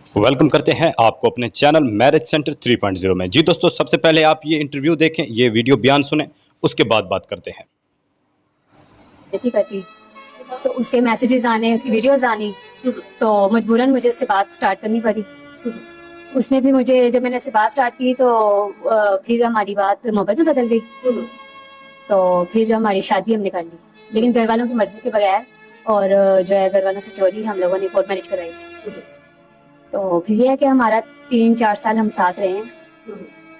Welcome करते हैं आपको अपने चैनल मैरिज सेंटर 3.0 में। जी दोस्तों, सबसे पहले आप ये इंटरव्यू देखें, ये वीडियो बयान सुने, उसके बाद बात करते हैं। करती तो उसके मैसेजेस आने, उसकी वीडियोस आनी, तो मजबूरन मुझे उससे बात स्टार्ट करनी पड़ी। उसने भी मुझे, जब मैंने उससे बात स्टार्ट की तो फिर हमारी बात मोहब्बत में बदल गई। तो फिर हमारी शादी हमने कर ली, लेकिन घर वालों की मर्जी के बगैर, और जो है घर वालों से चोरी हम लोगों ने कोर्ट मैरिज कराई थी। तो फिर ये है कि हमारा 3-4 साल हम साथ रहे हैं।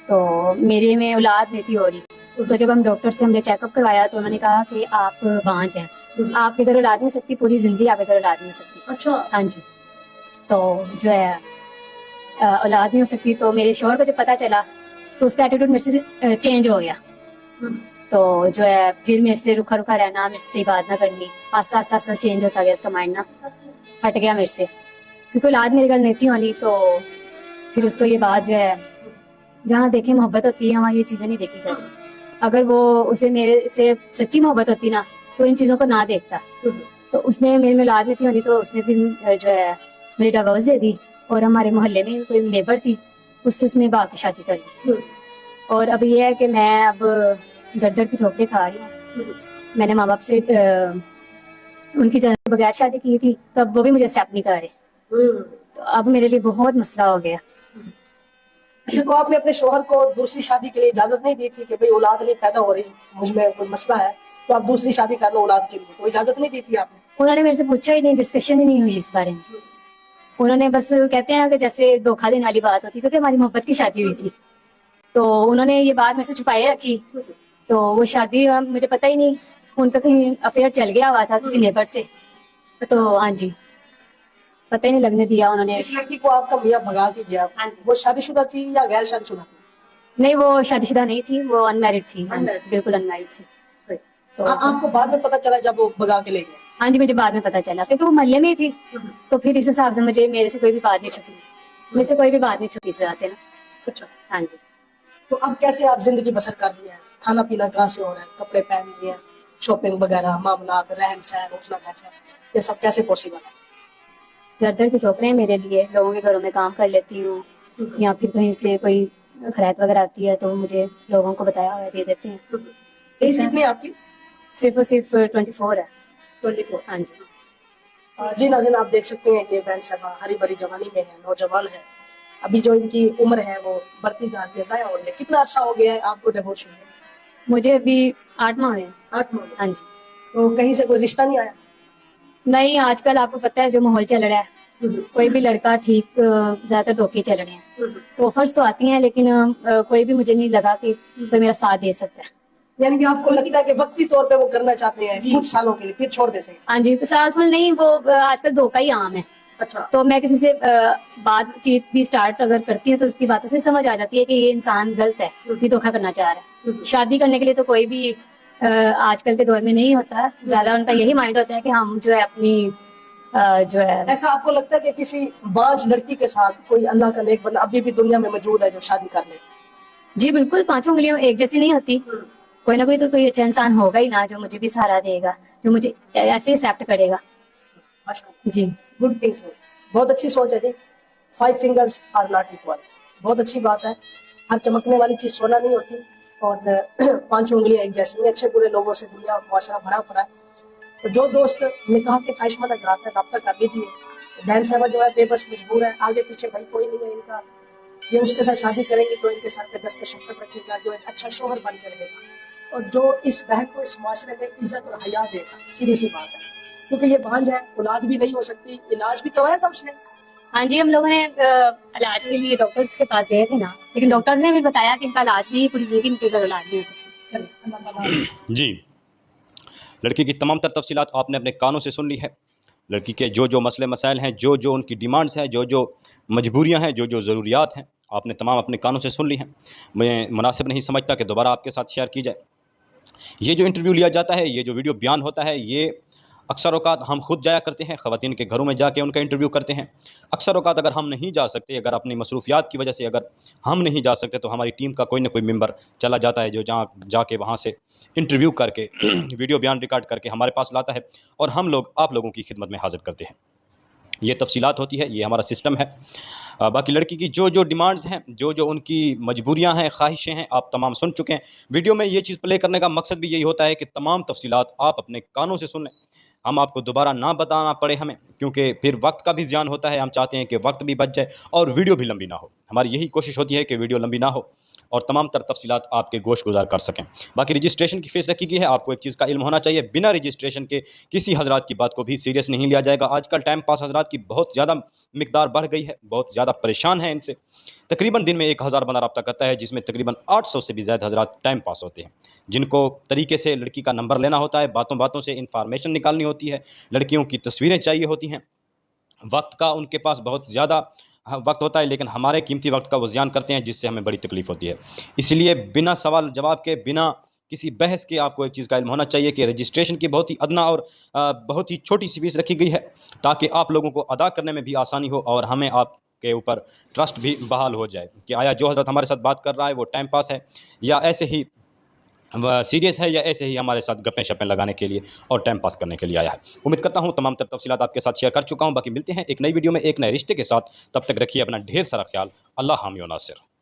तो मेरे में औलाद नहीं थी हो रही, तो जब हम डॉक्टर से हमने चेकअप करवाया तो उन्होंने कहा कि आप बांझ हैं, आप इधर औलाद नहीं सकती, पूरी जिंदगी आप इधर औलाद नहीं सकती। अच्छा। हाँ जी। तो जो है औलाद नहीं हो सकती। तो मेरे शौहर को जब पता चला तो उसका एटीट्यूड मेरे से चेंज हो गया। तो जो है फिर मेरे से रुखा रुखा रहना, मेरे से बात ना करनी, आस्ता आस्ता चेंज होता गया इसका माइंड ना, हट गया मेरे से, क्योंकि औलाद मेरे घर नहीं थी होनी। तो फिर उसको ये बात जो है, जहाँ देखे मोहब्बत होती है वहाँ ये चीजें नहीं देखी जाती। अगर वो उसे मेरे से सच्ची मोहब्बत होती ना तो इन चीजों को ना देखता। तो उसने मेरे में औलाद नहीं थी होनी, तो उसने फिर जो है मेरी डिवोर्स दे दी। और हमारे मोहल्ले में कोई नेबर थी, उससे उसने बाप की शादी कर ली। और अब ये है कि मैं अब दर दर की ठोकरें खा रही हूँ। मैंने माँ बाप से उनकी बगैर शादी की थी, तब वो भी मुझे एक्सेप्ट नहीं कर रहे। तो अब मेरे लिए बहुत मसला हो गया। अच्छा, तो आपने अपने शोहर को दूसरी शादी के लिए इजाजत नहीं दी थी कि भाई औलाद नहीं पैदा हो रही, मुझ में कोई मसला है, तो आप दूसरी शादी कर लो औलाद के लिए, तो इजाजत नहीं दी थी आपने? उन्होंने मेरे से पूछा ही नहीं, डिस्कशन ही नहीं हुई इस बारे में। उन्होंने बस कहते हैं कि जैसे धोखा देने वाली बात होती, क्योंकि हमारी मोहब्बत की शादी हुई थी, तो उन्होंने ये बात मेरे से छुपाए रखी। तो वो शादी मुझे पता ही नहीं, उनका कहीं अफेयर चल गया हुआ था किसी नेबर से। तो हाँ जी, पता ही नहीं लगने दिया उन्होंने। इस लड़की को आपका मियां भगा के गया, वो शादीशुदा थी या गैर शादीशुदा थी? नहीं, वो शादीशुदा नहीं थी, वो अनमैरिड थी। Unmarried? बिल्कुल अनमैरिड थी। तो आपको बाद में पता चला जब वो भगा के ले गए? हाँ जी, मुझे बाद में पता चला, क्योंकि वो मोहल्ले में ही थी। तो फिर इस हिसाब से मुझे, मेरे से कोई भी बात नहीं छुपी, मेरे से कोई भी बात नहीं छुपी इस वजह से ना। अच्छा, हाँ जी। तो अब कैसे आप जिंदगी बसर कर रही हैं? खाना पीना कहाँ से हो रहा है, कपड़े पहन लिए हैं, शॉपिंग वगैरह, मामला, रहन सहन, उठना बैठना, ये सब कैसे पॉसिबल है? दर दर की ठोकरें मेरे लिए, लोगों के घरों में काम कर लेती हूँ, या फिर कहीं से कोई खैरात वगैरह आती है तो मुझे लोगों को बताया हुआ दे देते हैं। एज कितनी है आपकी? सिर्फ और सिर्फ 24 है। 24। हाँ जी। जी नाज़रीन, आप देख सकते हैं कि बहन साहबा हरी भरी जवानी में है, नौजवान है। अभी जो इनकी उम्र है वो बढ़ती जा रही है, ज़ाया हो रही है। कितना अर्सा हो गया है आपको डिवोर्स हुए? मुझे अभी 8 माह हुए। 8 माह। हाँ जी। तो कहीं से कोई रिश्ता नहीं आया? नहीं, आजकल आपको पता है जो माहौल चल रहा है, कोई भी लड़का ठीक, ज्यादातर धोखे चल रहे हैं। तो ऑफर्स तो आती हैं, लेकिन कोई भी मुझे नहीं लगा कि कोई मेरा साथ दे सकता है। यानी कि आपको लगता है कि वक्ती तौर पे वो करना चाहते हैं कुछ सालों के लिए, फिर छोड़ देते हैं? हाँ जी, साल नहीं, वो आजकल धोखा ही आम है। अच्छा। तो मैं किसी से बातचीत भी स्टार्ट अगर करती हूँ तो उसकी बातों से समझ आ जाती है कि ये इंसान गलत है, ये धोखा करना चाह रहा है। शादी करने के लिए तो कोई भी आजकल के दौर में नहीं होता, ज्यादा उनका यही माइंड होता है कि हम जो है अपनी जो है। ऐसा आपको लगता है कि किसी बांझ लड़की के साथ कोई अल्लाह का नेक बंदा अभी भी दुनिया में मौजूद है जो शादी कर ले? जी बिल्कुल, 5 उंगलियां एक जैसी नहीं होती। कोई ना कोई तो कोई अच्छा इंसान होगा ही ना, जो मुझे भी सहारा देगा, जो मुझे ऐसे एक्सेप्ट करेगा। जी, गुड थिंकिंग, बहुत अच्छी सोच है जी। 5 फिंगर्स आर नॉट इक्वल, बहुत अच्छी बात है। हर चमकने वाली चीज सोना नहीं होती, और 5 उंगलियां एक जैसी नहीं। अच्छे बुरे लोगों से दुनिया मुआशरा भरा पड़ा है। तो जो दोस्त निकाह के ख्वाहिशमंद हजरात है, रब्ता कर लीजिए। बहन साहबा जो है बेबस मजबूर है, आगे पीछे भाई कोई नहीं है इनका। ये उसके साथ शादी करेंगे तो इनके सर पे दस्त शफ़क़त रखेगा, जो एक अच्छा शोहर बन कर रहेगा, और जो इस बहन को इस मुआशरे में इज्जत और हया देगा। सीधी सी बात है, क्योंकि ये बांझ है, औलाद भी नहीं हो सकती। इलाज भी करवाया था उसने? हाँ जी, हम लोगों ने इलाज के लिए डॉक्टर्स के पास गए थे ना, लेकिन डॉक्टर्स ने भी बताया कि इनका इलाज नहीं, पूरी जिंदगी इनके घर इलाज नहीं हो सकता। जी, लड़की की तमाम तर तफसीलात आपने अपने कानों से सुन ली है। लड़की के जो जो मसले मसाइल हैं, जो जो उनकी डिमांड्स हैं, जो जो मजबूरियां हैं, जो जो ज़रूरियात हैं, आपने तमाम अपने कानों से सुन ली हैं। मैं मुनासिब नहीं समझता कि दोबारा आपके साथ शेयर की जाए। ये जो इंटरव्यू लिया जाता है, ये जो वीडियो बयान होता है, ये अक्सर औक़ात हम खुद जाया करते हैं, ख़वातीन के घरों में जाके उनका इंटरव्यू करते हैं। अक्सर औक़ात अगर हम नहीं जा सकते, अगर अपनी मसरूफ़ियात की वजह से अगर हम नहीं जा सकते, तो हमारी टीम का कोई ना कोई मेंबर चला जाता है, जो जहाँ जाके वहाँ से इंटरव्यू करके वीडियो बयान रिकॉर्ड करके हमारे पास लाता है, और हम लोग आप लोगों की खिदमत में हाज़िर करते हैं। یہ تفصیلات ہوتی ہے، یہ ہمارا سسٹم ہے۔ باقی لڑکی کی جو ڈیمانڈز ہیں، جو ان کی مجبوریاں ہیں، خواہشیں ہیں، آپ تمام سن چکے ہیں۔ ویڈیو میں یہ چیز پلے کرنے کا مقصد بھی یہی ہوتا ہے کہ تمام تفصیلات آپ اپنے کانوں سے سن لیں، ہم آپ کو دوبارہ نہ بتانا پڑے ہمیں، کیونکہ پھر وقت کا بھی زیان ہوتا ہے۔ ہم چاہتے ہیں کہ وقت بھی بچ جائے اور ویڈیو بھی لمبی نہ ہو، ہماری یہی کوشش ہوتی ہے کہ ویڈیو لمبی نہ ہو اور تمام تر تفصیلات آپ کے گوش گزار کر سکیں۔ باقی رجسٹریشن کی فیس رکھی گئی ہے، آپ کو ایک چیز کا علم ہونا چاہیے، بنا رجسٹریشن کے کسی حضرات کی بات کو بھی سیریس نہیں لیا جائے گا۔ آج کل ٹائم پاس حضرات کی بہت زیادہ مقدار بڑھ گئی ہے، بہت زیادہ پریشان ہیں ان سے۔ تقریباً دن میں 1000 بندہ رابطہ کرتا ہے، جس میں تقریباً 800 سے بھی زیادہ حضرات ٹائم پاس ہوتے ہیں، جن کو طریقے سے لڑکی کا نمبر لینا ہوتا ہے، باتوں باتوں سے انفارمیشن نکالنی ہوتی ہے، لڑکیوں کی تصویریں چاہیے ہوتی ہیں۔ وقت کا ان کے پاس بہت زیادہ وقت ہوتا ہے، لیکن ہمارے قیمتی وقت کا وہ زیان کرتے ہیں، جس سے ہمیں بڑی تکلیف ہوتی ہے۔ اس لیے بنا سوال جواب کے، بنا کسی بحث کے آپ کو ایک چیز کا علم ہونا چاہیے کہ رجسٹریشن کی بہت ہی ادنا اور بہت ہی چھوٹی سی فیس رکھی گئی ہے، تاکہ آپ لوگوں کو ادا کرنے میں بھی آسانی ہو اور ہمیں آپ کے اوپر ٹرسٹ بھی بحال ہو جائے کہ آیا جو حضرت ہمارے ساتھ بات کر رہا ہے وہ ٹائم پاس ہے یا ایسے ہی سیریس ہے، یا ایسے ہی ہمارے ساتھ گپیں شپیں لگانے کے لیے اور ٹائم پاس کرنے کے لیے آیا ہے۔ امید کرتا ہوں تمام تر تفصیلات آپ کے ساتھ شیئر کر چکا ہوں۔ باقی ملتے ہیں ایک نئی ویڈیو میں ایک نئے رشتے کے ساتھ، تب تک رکھیے اپنا ڈھیر سارا خیال۔ اللہ حامی و ناصر۔